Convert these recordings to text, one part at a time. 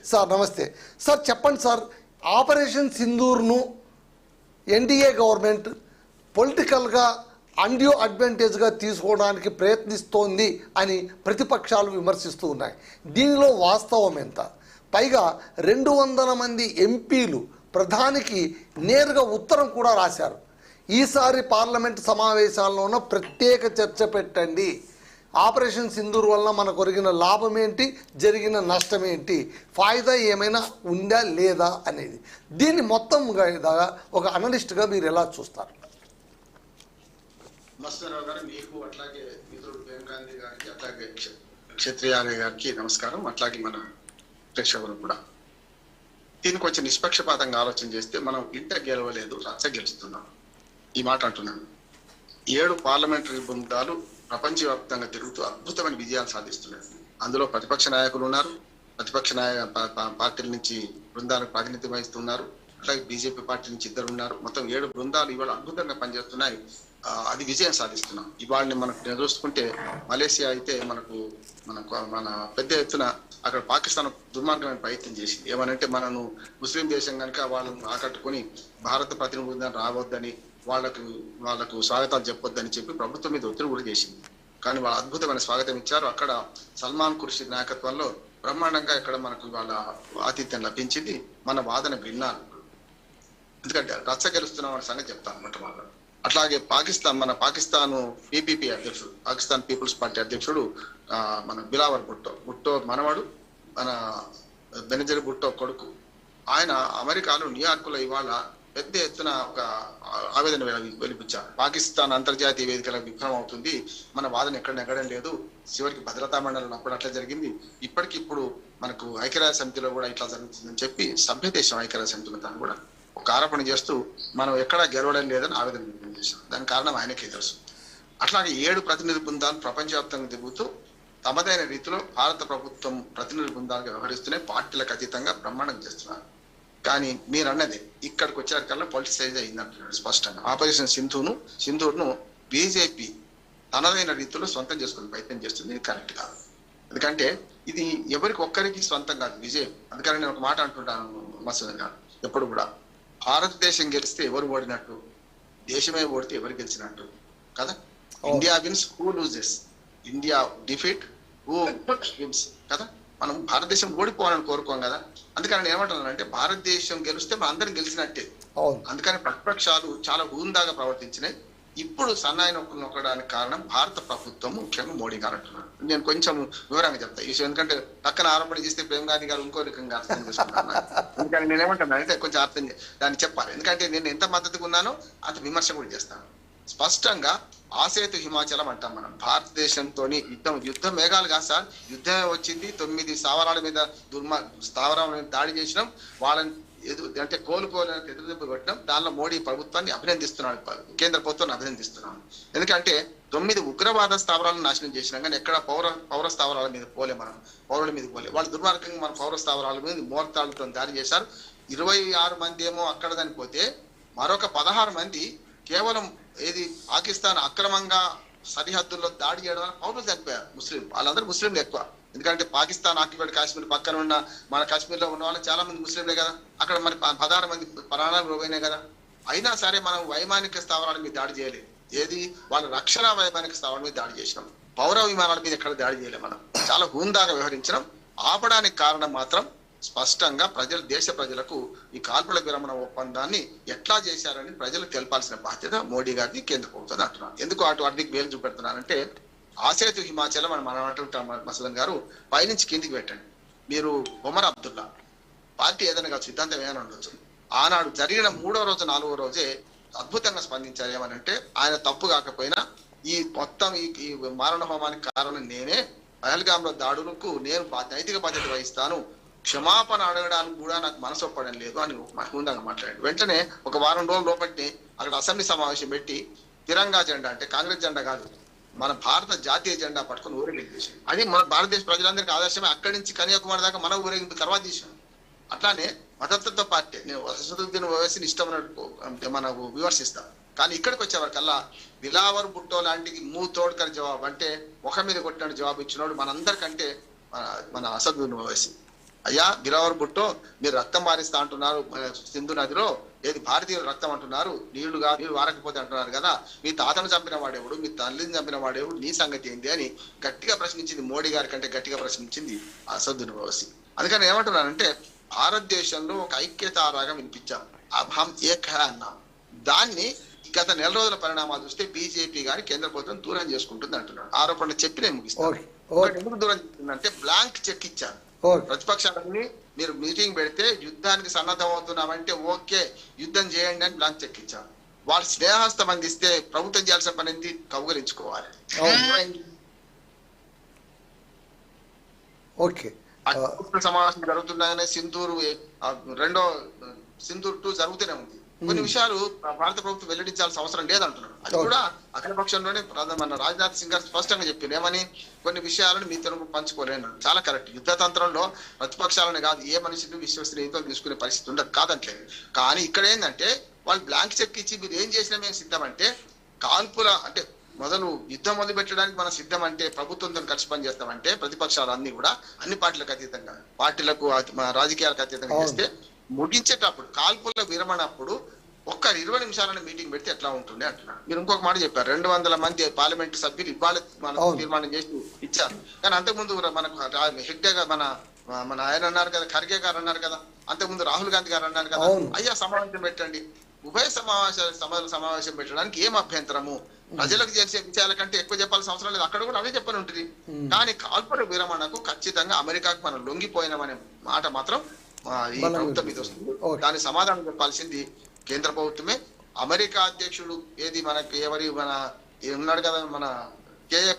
Sir నమస్తే sir, చెప్పండి sir, operation సింధూర్ను NDA government పొలిటికల్గా అన్డ్యూ అడ్వాంటేజ్గా తీసుకోవడానికి ప్రయత్నిస్తోంది అని ప్రతిపక్షాలు విమర్శిస్తూ ఉన్నాయి. దీనిలో వాస్తవం ఎంత? పైగా 200 మంది ఎంపీలు ప్రధానికి నేరుగా ఉత్తరం కూడా రాశారు. ఈసారి పార్లమెంట్ సమావేశాల్లోనూ ప్రత్యేక చర్చ పెట్టండి, ఆపరేషన్ సింధూర్ వల్ల మనకు ఒరిగిన లాభం ఏంటి, జరిగిన నష్టం ఏంటి, ఫాయిదా ఏమైనా ఉందా లేదా అనేది. దీన్ని మొత్తంగా ఒక అనలిస్ట్గా మీరు ఎలా చూస్తారు? మస్తారావు గారు, మీకు అట్లాగే మిత్రుడు ప్రేమ్ గాంధీ గారికి, అట్లాగే క్షత్రియాలయ గారికి నమస్కారం. అట్లాగే మన ప్రేక్షకులు కూడా. దీన్ని కొంచెం నిష్పక్షపాతంగా ఆలోచన చేస్తే మనం ఇంట గెలవలేదు, రచ్చ గెలుస్తున్నాం. ఈ మాట అంటున్నాను. 7 పార్లమెంటరీ బృందాలు ప్రపంచవ్యాప్తంగా తిరుగుతూ అద్భుతమైన విజయాలు సాధిస్తున్నాయి. అందులో ప్రతిపక్ష నాయకులు ఉన్నారు, ప్రతిపక్ష పార్టీల నుంచి బృందాలకు ప్రాతినిధ్యం వహిస్తున్నారు, అట్లాగే బీజేపీ పార్టీ నుంచి 2 ఉన్నారు. మొత్తం 7 బృందాలు ఇవాళ అద్భుతంగా పనిచేస్తున్నాయి. అది విజయం సాధిస్తున్నాం. ఇవాళని మనకు చూసుకుంటే మలేసియా అయితే మన పెద్ద ఎత్తున అక్కడ పాకిస్తాన్ దుర్మార్గమైన ప్రయత్నం చేసింది. ఏమనంటే మనను ముస్లిం దేశం కనుక వాళ్ళను ఆకట్టుకొని భారత ప్రతినిధులను రావద్దని, వాళ్ళకు స్వాగతాలు చెప్పొద్దని చెప్పి ప్రభుత్వం మీద ఒత్తిడి కూడా చేసింది. కానీ వాళ్ళు అద్భుతమైన స్వాగతం ఇచ్చారు. అక్కడ సల్మాన్ ఖుర్షిద్ నాయకత్వంలో బ్రహ్మాండంగా ఇక్కడ మనకు వాళ్ళ ఆతిథ్యం లభించింది. మన వాదన విన్నారు. ఎందుకంటే రచ్చ గెలుస్తున్నాం అనే సంగతి చెప్తాను మొట్టమొదటి. అట్లాగే మన పాకిస్తాన్ పీపీపీ అధ్యక్షుడు, పాకిస్తాన్ పీపుల్స్ పార్టీ అధ్యక్షుడు మన బిలావర్ భుట్టో మనవడు, మన బెనజర్ భుట్టో కొడుకు. ఆయన అమెరికాలో న్యూయార్క్లో ఇవాళ పెద్ద ఎత్తున ఒక ఆవేదన వెలిపించారు. పాకిస్తాన్ అంతర్జాతీయ వేదికల విఫలం అవుతుంది, మన వాదన ఎక్కడం లేదు, చివరికి భద్రతా మండలి అప్పుడు అట్లా జరిగింది, ఇప్పటికిప్పుడు మనకు ఐక్యరాజ్య సమితిలో కూడా ఇట్లా జరుగుతుందని చెప్పి సభ్యదేశం ఐక్యరాజ్య సమితిలో దాన్ని కూడా ఒక ఆరోపణ చేస్తూ మనం ఎక్కడా గెలవడం లేదని ఆవేదన వ్యక్తం చేశాం. దానికి కారణం ఆయనకే తెలుసు. అట్లాగే 7 ప్రతినిధి బృందాలు ప్రపంచవ్యాప్తంగా తిరుగుతూ తమదైన రీతిలో భారత ప్రభుత్వం ప్రతినిధి బృందాలుగా వ్యవహరిస్తూనే పార్టీలకు అతీతంగా బ్రహ్మాండం చేస్తున్నారు. కానీ మీరు అన్నది ఇక్కడికి వచ్చేకల్లా పొలిటిసైజ్ అయిందంటున్నాడు స్పష్టంగా. ఆపరేషన్ సింధూర్ను బీజేపీ తనదైన రీతిలో సొంతం చేసుకునే ప్రయత్నం చేస్తుంది. ఇది కరెక్ట్ కాదు. ఎందుకంటే ఇది ఎవరికి ఒక్కరికి సొంతం కాదు విజయం. అందుకని నేను ఒక మాట అంటుంటాను మసూద్ గారు, ఎప్పుడు కూడా భారతదేశం గెలిస్తే ఎవరు ఓడినట్టు, దేశమే ఓడితే ఎవరు గెలిచినట్టు కదా. India wins, who loses. India defeat, who wins కదా. మనం భారతదేశం ఓడిపోవాలని కోరుకోం కదా. అందుకని నేను ఏమంటున్నానంటే భారతదేశం గెలిస్తే మనం అందరం గెలిచినట్టే. అందుకని ప్రతిపక్షాలు చాలా హూందాగా ప్రవర్తించినాయి. ఇప్పుడు సన్నాయి నొక్కడానికి కారణం భారత ప్రభుత్వం, ముఖ్యంగా మోడీ గారు అంటున్నారు. నేను కొంచెం వివరంగా చెప్తా ఈ విషయం, ఎందుకంటే పక్కన ఆరోపణ చేస్తే ప్రేమ్ గాంధీ గారు ఇంకో రకంగా అర్థం చేసుకుంటాను. ఎందుకని నేను ఏమంటున్నాను అంటే కొంచెం దాన్ని చెప్పాలి. ఎందుకంటే నేను ఎంత మద్దతుగా ఉన్నానో అంత విమర్శ కూడా చేస్తాను. స్పష్టంగా ఆసేతు హిమాచలం అంటాం మనం. భారతదేశంతో యుద్ధం మేఘాలు కాదు సార్, యుద్ధమే వచ్చింది. 9 స్థావరాల మీద స్థావరాల మీద దాడి చేసినాం. వాళ్ళని అంటే కోలుకోలేని ఎదురుదెబ్బ పెట్టడం. దానిలో మోడీ ప్రభుత్వాన్ని అభినందిస్తున్నాడు, కేంద్ర ప్రభుత్వాన్ని అభినందిస్తున్నాను. ఎందుకంటే 9 ఉగ్రవాద స్థావరాలను నాశనం చేసినాం, కానీ ఎక్కడ పౌర స్థావరాల మీద పోలే, మనం పౌరుల మీద పోలే. వాళ్ళు దుర్మార్గంగా మన పౌర స్థావరాల మీద మోర్తాలతో దాడి చేశారు. 26 మంది ఏమో అక్కడ చనిపోతే మరొక 16 మంది కేవలం పాకిస్తాన్ అక్రమంగా సరిహద్దుల్లో దాడి చేయడం వల్ల పౌరులు చనిపోయారు. ముస్లిం వాళ్ళందరూ ముస్లింలు ఎక్కువ. ఎందుకంటే పాకిస్తాన్ ఆక్యుపైడ్ కాశ్మీర్ పక్కన ఉన్న మన కాశ్మీర్లో ఉన్న వాళ్ళు చాలా మంది ముస్లింలే కదా. అక్కడ మరి 16 మంది ప్రాణాలు పోయినాయి కదా. అయినా సరే మనం వైమానిక స్థావరాల మీద దాడి చేయలేదు. వాళ్ళ రక్షణ వైమానిక స్థావరాల మీద దాడి చేసినాం. పౌర విమానాల మీద ఎక్కడ దాడి చేయలేదు. మనం చాలా హూందాగా వ్యవహరించడం. ఆపడానికి కారణం మాత్రం స్పష్టంగా దేశ ప్రజలకు ఈ కాల్పుల విరమణ ఒప్పందాన్ని ఎట్లా చేశారని ప్రజలకు తెలపాల్సిన బాధ్యత మోడీ గారిని, కేంద్ర ప్రభుత్వం అంటున్నారు. ఎందుకు వాటికి వేలు చూపెడుతున్నారంటే ఆసేతు హిమాచలం అని మనం అంటుంటాం మసూద్ గారు, పైనుంచి కిందికి పెట్టండి. మీరు ఒమర్ అబ్దుల్లా పార్టీ ఏదైనా కాదు, సిద్ధాంతం ఏమైనా ఉండొచ్చు, ఆనాడు జరిగిన 3వ రోజు 4వ రోజే అద్భుతంగా స్పందించారు. ఏమనంటే ఆయన తప్పు కాకపోయినా ఈ మొత్తం ఈ మారణ హోమానికి కారణం నేనే, పహల్గాంలో దాడులకు నేను నైతిక బాధ్యత వహిస్తాను, క్షమాపణ అడగడానికి కూడా నాకు మనసు ఒప్పడం లేదు అని హుందాగా మాట్లాడాడు. వెంటనే ఒక వారం రోజుల లోపటి అక్కడ అసెంబ్లీ సమావేశం పెట్టి తిరంగా జెండా, అంటే కాంగ్రెస్ జెండా కాదు, మన భారత జాతీయ జెండా పట్టుకుని ఊరేగింపు చేసాం. అది మన భారతదేశ ప్రజలందరికీ ఆదర్శమే. అక్కడి నుంచి కన్యాకుమారి దాకా మన ఊరేగింపు తర్వాత చేసాం. అట్లానే మతతత్వ పార్టీ నేను అసదుద్దీన్ ఓవైసీని ఇష్టం మనకు విమర్శిస్తాం. కానీ ఇక్కడికి వచ్చేవరకల్లా బిలావర్ భుట్టో లాంటి తోడ్కర్ జవాబు, అంటే ముఖం మీద కొట్టినట్టు జవాబు ఇచ్చినోడు మనందరికంటే మన అసదుద్దీన్ ఓవైసీ. అయ్యా బిరావర్ భుట్టో, మీరు రక్తం మారిస్తా అంటున్నారు సింధు నదిలో, ఏది భారతీయుల రక్తం అంటున్నారు, నీళ్లు వారకపోతే అంటున్నారు కదా, మీ తాతను చంపిన వాడేవుడు, మీ తల్లిని చంపిన వాడేవుడు, నీ సంగతి ఏంటి అని గట్టిగా ప్రశ్నించింది. మోడీ గారి కంటే గట్టిగా ప్రశ్నించింది అసదుద్దీన్ ఓవైసీ. అందుకని ఏమంటున్నానంటే భారతదేశంలో ఒక ఐక్యతారాగా వినిపించాం, అభం ఏక అన్నాం. దాన్ని గత నెల రోజుల పరిణామాలు చూస్తే బీజేపీ గాని కేంద్ర ప్రభుత్వం దూరం చేసుకుంటుంది అంటున్నాడు. ఆరోపణలు చెప్పి నేను ముగిస్తాను. ఎందుకు దూరం చేస్తుందంటే బ్లాంక్ చెక్ ఇచ్చారు ప్రతిపక్షాలని. మీరు మీటింగ్ పెడితే యుద్ధానికి సన్నద్ధం అవుతున్నామంటే ఓకే యుద్ధం చేయండి అని బ్లాంక్ చెక్ ఇచ్చారు. వాళ్ళు స్నేహస్తం అందిస్తే ప్రభుత్వం చేయాల్సిన పని ఏంటి? కౌగలించుకోవాలి. ఓకే, సమావేశం జరుగుతుండగానే రెండో సింధూర్ 2 జరుగుతూనే ఉంది. కొన్ని విషయాలు భారత ప్రభుత్వం వెల్లడించాల్సిన అవసరం లేదంటున్నాడు. అది కూడా అఖిల పక్షంలోనే మన రాజ్నాథ్ సింగ్ గారు స్పష్టంగా చెప్పింది ఏమని, కొన్ని విషయాలను మీతో పంచుకోలేను. చాలా కరెక్ట్. యుద్ధ తంత్రంలో ప్రతిపక్షాలను కాదు ఏ మనిషిని విశ్వసనీయతో తీసుకునే పరిస్థితి ఉండదు, కాదంటలేదు. కానీ ఇక్కడ ఏంటంటే వాళ్ళు బ్లాంక్ చెక్ ఇచ్చి మీరు ఏం చేసినా మేము సిద్ధమంటే, కాల్పుల అంటే మొదలు యుద్ధం మొదలు పెట్టడానికి మనం సిద్ధం అంటే, ప్రభుత్వంతో కలిసి పనిచేస్తామంటే ప్రతిపక్షాలు అన్ని కూడా అన్ని పార్టీలకు అతీతంగా, పార్టీలకు రాజకీయాలకు అతీతంగా చేస్తే ముగించేటప్పుడు కాల్పుల విరమణ అప్పుడు ఒక్క 20 నిమిషాలను మీటింగ్ పెడితే ఎట్లా ఉంటుంది అంటున్నాడు. మీరు ఇంకొక మాట చెప్పారు, 200 మంది పార్లమెంట్ సభ్యులు ఇవాళ మనకు తీర్మానం చేసి ఇచ్చారు. కానీ అంతకుముందు మనకు హెగ్డే మన ఆయన అన్నారు కదా, ఖర్గే గారు అన్నారు కదా, అంతకుముందు రాహుల్ గాంధీ గారు అన్నారు కదా, అయ్యా సమావేశం పెట్టండి. ఉభయ సమావేశం పెట్టడానికి ఏం అభ్యంతరము? ప్రజలకు చేసే విషయాల కంటే ఎక్కువ చెప్పాల్సిన అవసరం లేదు. అక్కడ కూడా అదే చెప్పని ఉంటుంది. కానీ కాల్పుల విరమణకు ఖచ్చితంగా అమెరికాకు మనం లొంగిపోయినామనే మాట మాత్రం ఈ ప్రభుత్వం మీద వస్తుంది. దాని సమాధానం చెప్పాల్సింది కేంద్ర ప్రభుత్వమే. అమెరికా అధ్యక్షుడు ఏది మనకి మన ఉన్నాడు కదా, మన కేఏ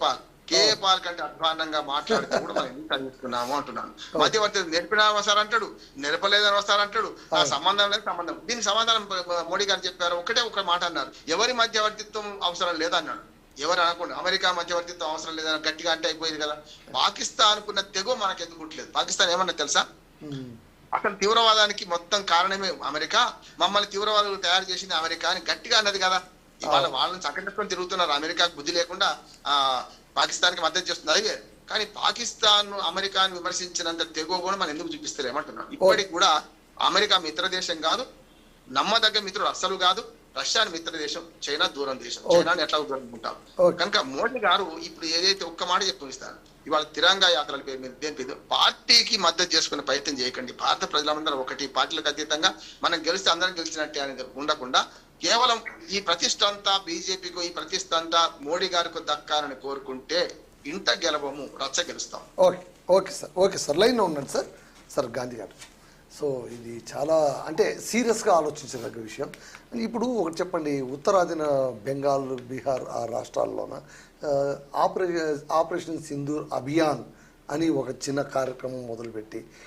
పాల్ కంటే అధ్వానంగా మాట్లాడితే కూడా మనం ఎందుకు అందిస్తున్నాము అంటున్నాను. మధ్యవర్తి నేర్పిన వస్తారు అంటాడు, నేర్పలేదని వస్తారంటాడు, ఆ సంబంధం లేదు సంబంధం. దీనికి సమాధానం మోడీ గారు చెప్పారు. ఒక మాట అన్నారు, ఎవరి మధ్యవర్తిత్వం అవసరం లేదన్నాడు. ఎవరు అనకుండా అమెరికా మధ్యవర్తిత్వం అవసరం లేదని గట్టిగా అంటే అయిపోయింది కదా. పాకిస్తాన్ అనుకున్న తెగో మనకు ఎందుకు పుట్టలేదు. పాకిస్తాన్ ఏమన్నా తెలుసా, అసలు తీవ్రవాదానికి మొత్తం కారణమే అమెరికా, మమ్మల్ని తీవ్రవాదులు తయారు చేసింది అమెరికా అని గట్టిగా అన్నది కదా. ఇవాళ వాళ్ళని చక్కటెట్టుకొని తిరుగుతున్నారు. అమెరికాకు బుద్ధి లేకుండా పాకిస్తాన్ కి మద్దతు చేస్తుంది అదే. కానీ పాకిస్తాన్ అమెరికాను విమర్శించినంత తెగో కూడా మనం ఎందుకు చూపిస్తలేమంటున్నాం. ఇప్పటికి కూడా అమెరికా మిత్ర దేశం కాదు, నమ్మదగ్గ మిత్రుడు అస్సలు కాదు. రష్యాని మిత్ర దేశం, చైనా దూరం దేశం. చైనాని ఎట్లా దూరం కనుక మోడీ గారు ఇప్పుడు ఏదైతే ఒక్క మాట చెప్పిస్తారు, ఇవాళ తిరంగా యాత్రల పేరు మీద దేని పేరు పార్టీకి మద్దతు చేసుకునే ప్రయత్నం చేయకండి. భారత ప్రజలందరూ ఒకటి, పార్టీలకు అతీతంగా మనం గెలిస్తే అందరం గెలిచినట్టే అనేది ఉండకుండా కేవలం ఈ ప్రతిష్ట అంతా బీజేపీకు, ఈ ప్రతిష్ట అంతా మోడీ గారికి దక్కాలని కోరుకుంటే ఇంట గెలవము, రచ్చ గెలుస్తాం. ఓకే సార్ లైన్లో ఉన్నాను సార్ గాంధీ గారు. సో ఇది చాలా అంటే సీరియస్గా ఆలోచించదగ్గ విషయం. ఇప్పుడు ఒకటి చెప్పండి, ఉత్తరాదిన బెంగాల్, బీహార్ ఆ రాష్ట్రాల్లోన ఆపరేషన్ సింధూర్ అభియాన్ అని ఒక చిన్న కార్యక్రమం మొదలుపెట్టి